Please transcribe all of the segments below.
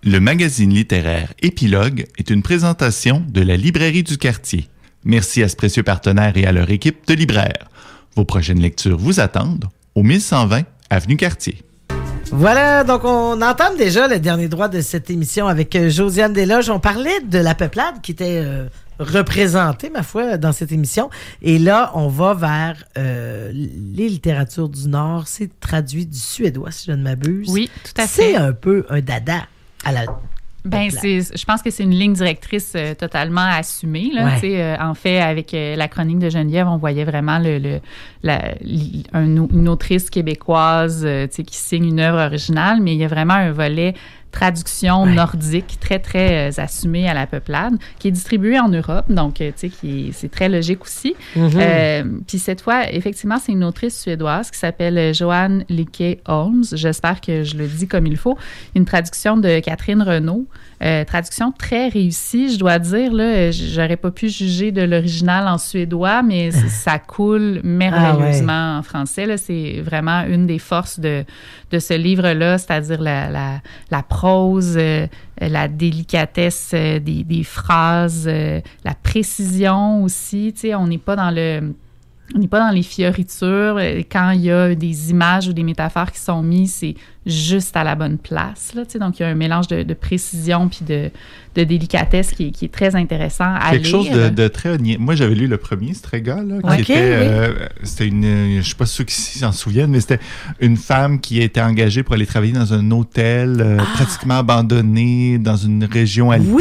Le magazine littéraire Épilogue est une présentation de la Librairie du Quartier. Merci à ce précieux partenaire et à leur équipe de libraires. Vos prochaines lectures vous attendent au 1120 Avenue Cartier. Voilà, donc on entame déjà le dernier droit de cette émission avec Josiane Desloges. On parlait de la peuplade qui était représentée, ma foi, dans cette émission. Et là, on va vers les littératures du Nord. C'est traduit du suédois, si je ne m'abuse. Oui, tout à fait. C'est un peu un dada à la... Je pense que c'est une ligne directrice totalement assumée. Là, ouais. En fait, avec la chronique de Geneviève, on voyait vraiment une autrice québécoise qui signe une œuvre originale, mais il y a vraiment un volet traduction nordique très, très assumé à la peuplade, qui est distribué en Europe, donc c'est très logique aussi. Mm-hmm. Puis cette fois, effectivement, c'est une autrice suédoise qui s'appelle Johanne Lykke Holms. J'espère que je le dis comme il faut. Une traduction de Catherine Renaud. Traduction très réussie, je dois dire. Là, j'aurais pas pu juger de l'original en suédois, mais ça coule merveilleusement en français. Là. C'est vraiment une des forces de ce livre-là, c'est-à-dire la prose, la délicatesse des phrases, la précision aussi. Tu sais, on n'est pas dans les fioritures. Quand il y a des images ou des métaphores qui sont mises, c'est juste à la bonne place. Là, donc, il y a un mélange de précision puis de délicatesse qui est très intéressant à lire. Quelque chose de très... Moi, j'avais lu le premier, Strega, là, qui était... c'était une... Je ne sais pas ceux qui s'en souviennent, mais c'était une femme qui était engagée pour aller travailler dans un hôtel pratiquement abandonné, dans une région alpine.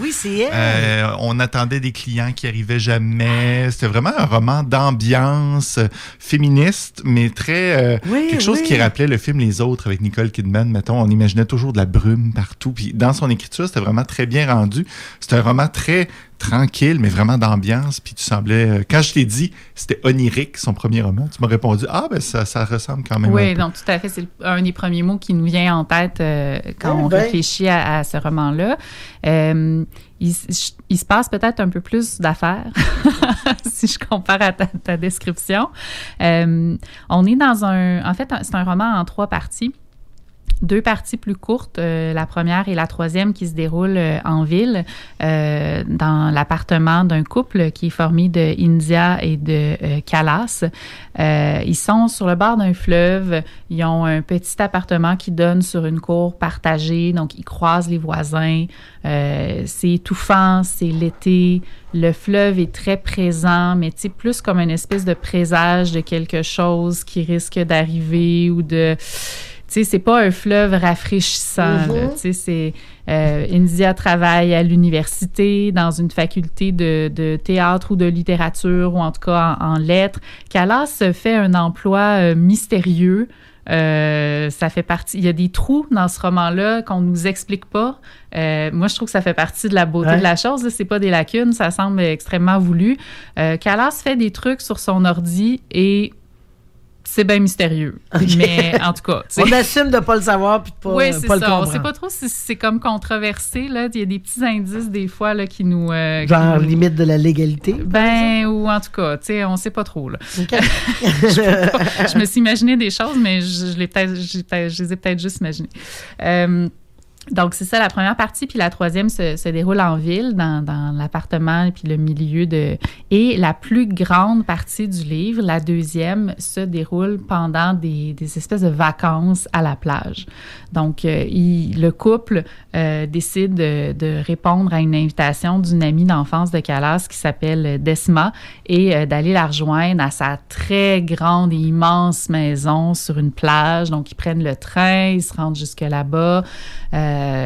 Oui, c'est elle. On attendait des clients qui n'arrivaient jamais. C'était vraiment un roman d'ambiance féministe, mais très... quelque chose qui rappelait le film Les Autres avec Nicole Kidman, mettons. On imaginait toujours de la brume partout. Puis dans son écriture, c'était vraiment très bien rendu. C'est un roman très tranquille, mais vraiment d'ambiance. Puis tu semblais... quand je t'ai dit c'était onirique, son premier roman, tu m'as répondu « Ah, ben ça ressemble quand même un peu. » donc tout à fait. C'est un des premiers mots qui nous vient en tête quand on réfléchit à ce roman-là. Il se passe peut-être un peu plus d'affaires, si je compare à ta description. On est dans En fait, c'est un roman en 3 parties. 2 parties plus courtes, la première et la troisième qui se déroulent en ville, dans l'appartement d'un couple qui est formé de India et de Kalas. Ils sont sur le bord d'un fleuve. Ils ont un petit appartement qui donne sur une cour partagée, donc ils croisent les voisins. C'est étouffant, c'est l'été. Le fleuve est très présent, mais tu sais, plus comme une espèce de présage de quelque chose qui risque d'arriver ou de... Tu sais, c'est pas un fleuve rafraîchissant. Tu sais, c'est... India travaille à l'université, dans une faculté de théâtre ou de littérature, ou en tout cas en lettres. Kalas fait un emploi mystérieux. Ça fait partie... Il y a des trous dans ce roman-là qu'on nous explique pas. Moi, je trouve que ça fait partie de la beauté de la chose. Là. C'est pas des lacunes, ça semble extrêmement voulu. Kalas fait des trucs sur son ordi et... c'est bien mystérieux. Okay. Mais en tout cas... On assume de ne pas le savoir puis de pas, oui, c'est pas ça. le comprendre. On ne sait pas trop si c'est comme controversé. Là. Il y a des petits indices des fois là, qui nous... genre limite de la légalité? Ou en tout cas, on ne sait pas trop. Là. Okay. je me suis imaginé des choses, mais je les ai peut-être juste imaginées. Donc, c'est ça la première partie. Puis la troisième se déroule en ville, dans l'appartement et puis le milieu de... Et la plus grande partie du livre, la deuxième, se déroule pendant des espèces de vacances à la plage. Donc, le couple décide de répondre à une invitation d'une amie d'enfance de Kalas qui s'appelle Desma et d'aller la rejoindre à sa très grande et immense maison sur une plage. Donc, ils prennent le train, ils se rendent jusque là-bas.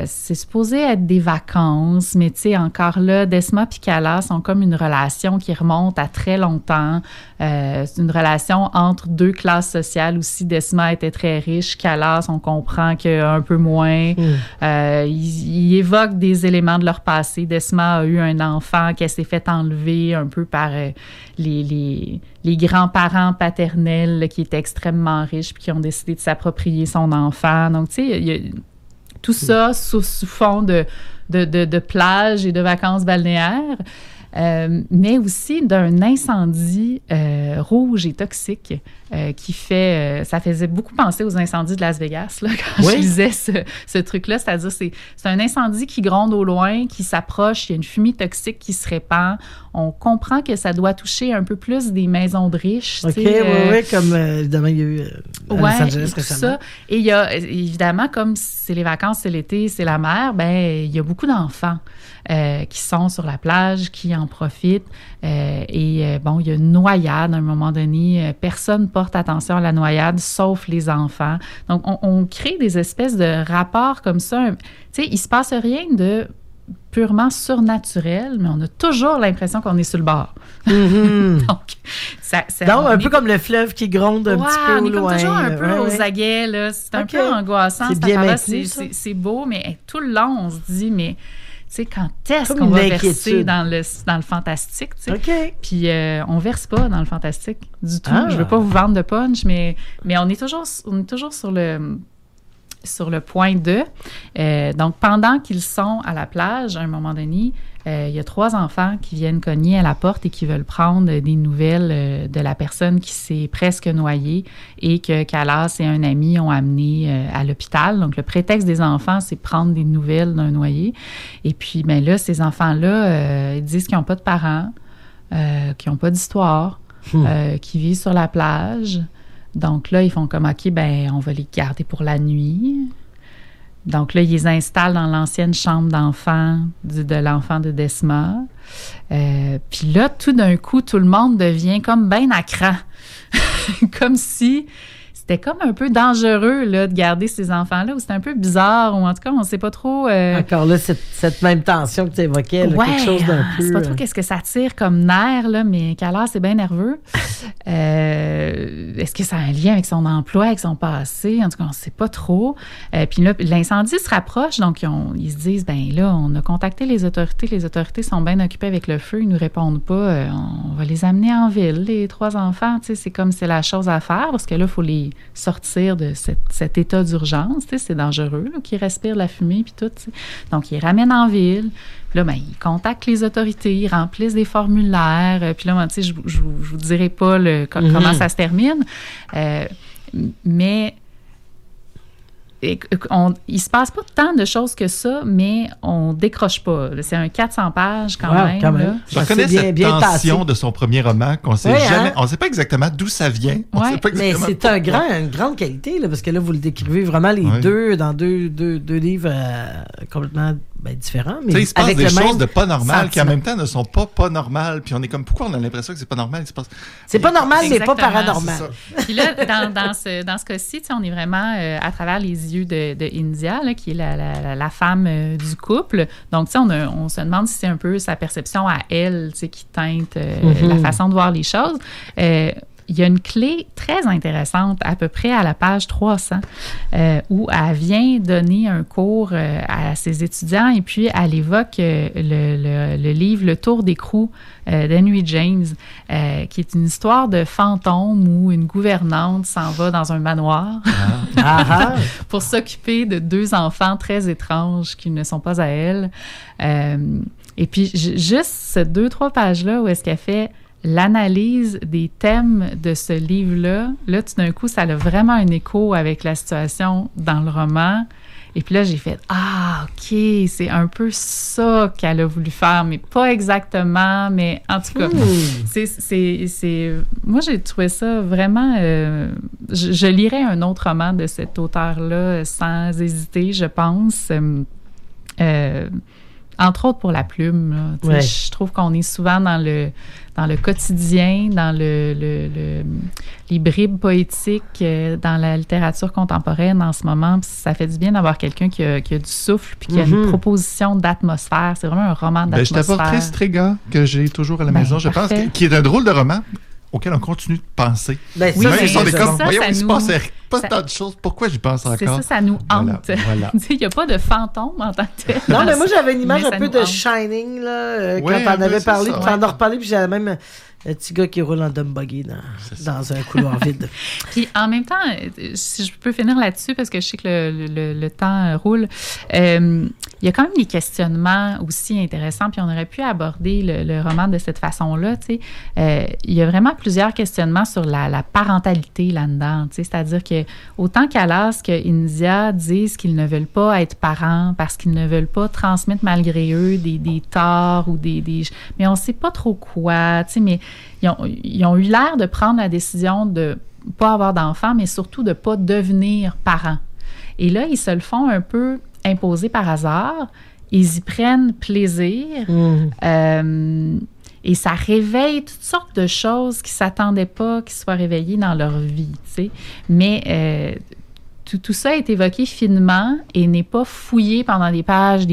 C'est supposé être des vacances, mais tu sais, encore là, Desma et Kalas ont comme une relation qui remonte à très longtemps. C'est une relation entre 2 classes sociales aussi. Desma était très riche, Kalas, on comprend qu'un peu moins. Ils évoquent des éléments de leur passé. Desma a eu un enfant qu'elle s'est fait enlever un peu par les grands-parents paternels là, qui étaient extrêmement riches puis qui ont décidé de s'approprier son enfant. Donc, tu sais, il y a tout ça sous fond de plage et de vacances balnéaires, mais aussi d'un incendie rouge et toxique qui fait... ça faisait beaucoup penser aux incendies de Las Vegas, là, quand je lisais ce truc-là. C'est-à-dire, c'est un incendie qui gronde au loin, qui s'approche, il y a une fumée toxique qui se répand. On comprend que ça doit toucher un peu plus des maisons de riches. OK, oui, comme évidemment, il y a eu à Los Angeles récemment. Ça. Et il y a, évidemment, comme c'est les vacances, c'est l'été, c'est la mer, ben il y a beaucoup d'enfants qui sont sur la plage, qui en profitent. Il y a une noyade à un moment donné. Personne porte attention à la noyade, sauf les enfants. Donc, on crée des espèces de rapports comme ça. Tu sais, il se passe rien de purement surnaturel, mais on a toujours l'impression qu'on est sur le bord. Mm-hmm. Donc, un peu comme le fleuve qui gronde un petit peu au loin. On est comme toujours un peu aux aguets, là. C'est un peu angoissant. C'est bien maintenu, c'est beau, mais tout le long, on se dit, mais... Tu sais, quand est-ce qu'on va verser dans le fantastique, tu sais? OK. Puis on verse pas dans le fantastique du tout. Je veux pas vous vendre de punch, mais on est toujours sur le point de. Donc, pendant qu'ils sont à la plage, à un moment donné, il y a 3 enfants qui viennent cogner à la porte et qui veulent prendre des nouvelles de la personne qui s'est presque noyée et que Calas et un ami ont amené à l'hôpital. Donc, le prétexte des enfants, c'est prendre des nouvelles d'un noyé. Et puis, ben là, ces enfants-là, ils disent qu'ils n'ont pas de parents, qu'ils n'ont pas d'histoire, qu'ils vivent sur la plage. Donc là, ils font comme, OK, ben on va les garder pour la nuit. Donc là, ils les installent dans l'ancienne chambre d'enfant de l'enfant de Desma. Puis là, tout d'un coup, tout le monde devient comme ben à cran. Comme si c'était comme un peu dangereux là, de garder ces enfants-là, ou c'était un peu bizarre, ou en tout cas, on ne sait pas trop... Encore là, cette même tension que tu évoquais, là, quelque chose d'un peu... c'est pas trop qu'est-ce que ça tire comme nerf, là, mais Calas, c'est bien nerveux. Est-ce que ça a un lien avec son emploi, avec son passé? En tout cas, on ne sait pas trop. Puis là, l'incendie se rapproche, donc ils se disent, ben là, on a contacté les autorités sont bien occupées avec le feu, ils ne nous répondent pas, on va les amener en ville, les 3 enfants, tu sais, c'est comme c'est la chose à faire, parce que là, il faut les sortir de cet état d'urgence, tu sais, c'est dangereux, là, qu'ils respirent la fumée puis tout, tu sais. Donc, ils ramènent en ville. Puis là, ben, ils contactent les autorités, ils remplissent des formulaires. Puis là, tu sais, je vous dirai pas comment ça se termine. Mais il se passe pas tant de choses que ça, mais on décroche pas. C'est un 400 pages quand même. Là. Je reconnais cette tension de son premier roman qu'on sait jamais... On ne sait pas exactement d'où ça vient. Mais c'est une grande qualité, là, parce que là, vous le décrivez vraiment les deux dans deux livres complètement différents. Mais il se passe des choses de pas normales qui en même temps ne sont pas normales. Puis on est comme, pourquoi on a l'impression que c'est pas normal? C'est pas normal, mais pas paranormal. Puis là, dans ce cas-ci, on est vraiment à travers les yeux de India, là, qui est la femme du couple. Donc, on se demande si c'est un peu sa perception à elle qui teinte la façon de voir les choses. Il y a une clé très intéressante, à peu près à la page 300, où elle vient donner un cours à ses étudiants et puis elle évoque le livre « Le Tour d'écrou » d'Henry James, qui est une histoire de fantôme où une gouvernante s'en va dans un manoir pour s'occuper de 2 enfants très étranges qui ne sont pas à elle. Et puis, juste ces 2-3 pages-là où est-ce qu'elle fait l'analyse des thèmes de ce livre-là, là, tout d'un coup, ça a vraiment un écho avec la situation dans le roman. Et puis là, j'ai fait « Ah, OK, c'est un peu ça qu'elle a voulu faire, mais pas exactement, mais en tout cas, c'est... Moi, j'ai trouvé ça vraiment... je lirais un autre roman de cet auteur-là sans hésiter, je pense. Entre autres pour la plume. Là, je trouve qu'on est souvent dans le quotidien, dans les bribes poétiques, dans la littérature contemporaine en ce moment. Puis ça fait du bien d'avoir quelqu'un qui a du souffle puis qui a une proposition d'atmosphère. C'est vraiment un roman d'atmosphère. Je t'apporterai Strega, que j'ai toujours à la maison, je pense, qui est un drôle de roman auquel on continue de penser. Voyons, il se passe pas tant de choses. Pourquoi j'y pense encore? C'est ça nous hante. Voilà. Il n'y a pas de fantôme en tant que tel. Non, mais moi, j'avais une image un peu de Shining, là, quand t'en avais parlé. Tu en as reparlé, puis j'avais même un petit gars qui roule en dumb buggy dans un couloir vide. Puis en même temps, si je peux finir là-dessus, parce que je sais que le temps roule, il il y a quand même des questionnements aussi intéressants, puis on aurait pu aborder le roman de cette façon-là, tu sais. Il y a vraiment plusieurs questionnements sur la parentalité là-dedans, tu sais, c'est-à-dire que autant qu'Alas que India disent qu'ils ne veulent pas être parents parce qu'ils ne veulent pas transmettre malgré eux des torts ou mais on ne sait pas trop quoi, tu sais, mais ils ont eu l'air de prendre la décision de pas avoir d'enfants, mais surtout de ne pas devenir parents. Et là, ils se le font un peu imposer par hasard. Ils y prennent plaisir. Et ça réveille toutes sortes de choses qui ne s'attendaient pas qu'ils soient réveillées dans leur vie, tu sais. Mais tout ça est évoqué finement et n'est pas fouillé pendant des pages.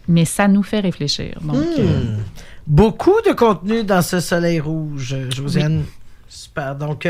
Mais ça nous fait réfléchir. Donc, beaucoup de contenu dans ce Soleil rouge, Josiane. Oui. Super. Donc,